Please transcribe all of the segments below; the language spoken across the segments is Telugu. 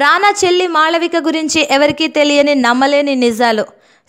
రానా చెల్లి మాళవిక గురించి ఎవరికీ తెలియని నమ్మలేని నిజాలు.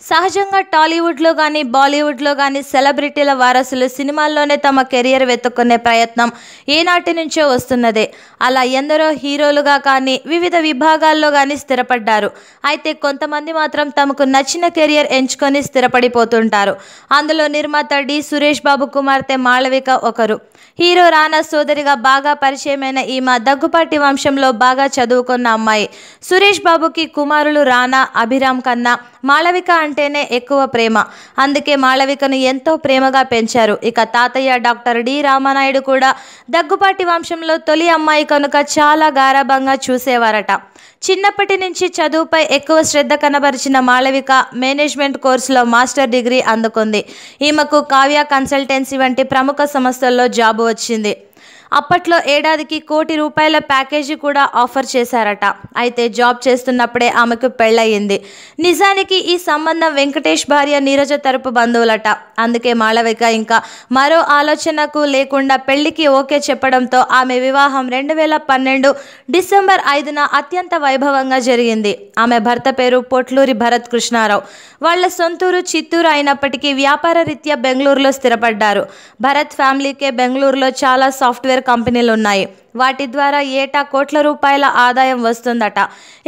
సహజంగా టాలీవుడ్లో కానీ బాలీవుడ్లో కానీ సెలబ్రిటీల వారసులు సినిమాల్లోనే తమ కెరియర్ వెతుక్కునే ప్రయత్నం ఏనాటి నుంచో వస్తున్నదే. అలా ఎందరో హీరోలుగా కానీ వివిధ విభాగాల్లో కానీ స్థిరపడ్డారు. అయితే కొంతమంది మాత్రం తమకు నచ్చిన కెరియర్ ఎంచుకొని స్థిరపడిపోతుంటారు. అందులో నిర్మాత డి సురేష్ బాబు కుమార్తె మాళవిక ఒకరు. హీరో రానా సోదరిగా బాగా పరిచయమైన ఈమె దగ్గుపాటి వంశంలో బాగా చదువుకున్న అమ్మాయి. సురేష్ బాబుకి కుమారులు రానా, అభిరామ్ కన్నా మాళవిక అంటేనే ఎక్కువ ప్రేమ. అందుకే మాళవికను ఎంతో ప్రేమగా పెంచారు. ఇక తాతయ్య డాక్టర్ డి రామానాయుడు కూడా దగ్గుపాటి వంశంలో తొలి అమ్మాయి కనుక చాలా గారాబంగా చూసేవారట. చిన్నప్పటి నుంచి చదువుపై ఎక్కువ శ్రద్ధ కనబరిచిన మాళవిక మేనేజ్మెంట్ కోర్సులో మాస్టర్ డిగ్రీ అందుకుంది. ఈమెకు కావ్య కన్సల్టెన్సీ వంటి ప్రముఖ సంస్థల్లో జాబు వచ్చింది. అప్పట్లో ఏడాదికి ₹1,00,00,000 ప్యాకేజీ కూడా ఆఫర్ చేశారట. అయితే జాబ్ చేస్తున్నప్పుడే ఆమెకు పెళ్ళయింది. నిజానికి ఈ సంబంధం వెంకటేష్ భార్య నీరజ తరపు బంధువులట. అందుకే మాళవిక ఇంకా మరో ఆలోచనకు లేకుండా పెళ్లికి ఓకే చెప్పడంతో ఆమె వివాహం 2012 డిసెంబర్ 5న అత్యంత వైభవంగా జరిగింది. ఆమె భర్త పేరు పొట్లూరి భరత్ కృష్ణారావు. వాళ్ల సొంతూరు చిత్తూరు అయినప్పటికీ వ్యాపార రీత్యా బెంగళూరులో స్థిరపడ్డారు. భరత్ ఫ్యామిలీకే బెంగళూరులో చాలా సాఫ్ట్వేర్ కంపెనీలు ఉన్నాయి. వాటి ద్వారా ఏటా ₹1,00,00,000 ఆదాయం వస్తుందట.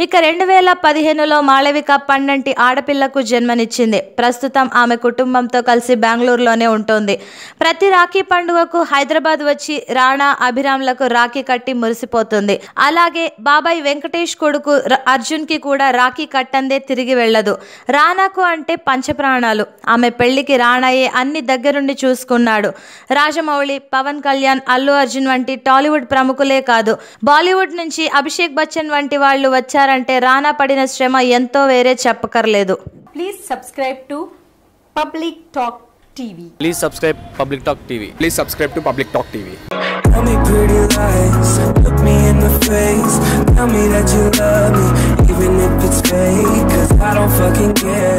ఇక 2015లో మాళవిక 12 ఆడపిల్లకు జన్మనిచ్చింది. ప్రస్తుతం ఆమె కుటుంబంతో కలిసి బెంగళూరులోనే ఉంటుంది. ప్రతి రాఖీ పండుగకు హైదరాబాద్ వచ్చి రాణా, అభిరామ్లకు రాఖీ కట్టి మురిసిపోతుంది. అలాగే బాబాయ్ వెంకటేష్ కొడుకు అర్జున్కి కూడా రాఖీ కట్టందే తిరిగి వెళ్ళదు. రానాకు అంటే పంచప్రాణాలు. ఆమె పెళ్లికి రానాయే అన్ని దగ్గరుండి చూసుకున్నాడు. రాజమౌళి, పవన్ కళ్యాణ్, అల్లు అర్జున్ వంటి టాలీవుడ్ ప్రముఖులే కాదు, బాలీవుడ్ నుంచి అభిషేక్ బచ్చన్ వంటి వాళ్ళు వచ్చారంటే రానా పడిన శ్రమ ఎంతో వేరే చెప్పకర్లేదు. Please subscribe to Public Talk TV. Please subscribe Public Talk TV. Please subscribe to Public Talk TV. Tell me pretty lies, look me in the face. Tell me that you love me, even if it's fake. 'Cause I don't fucking care.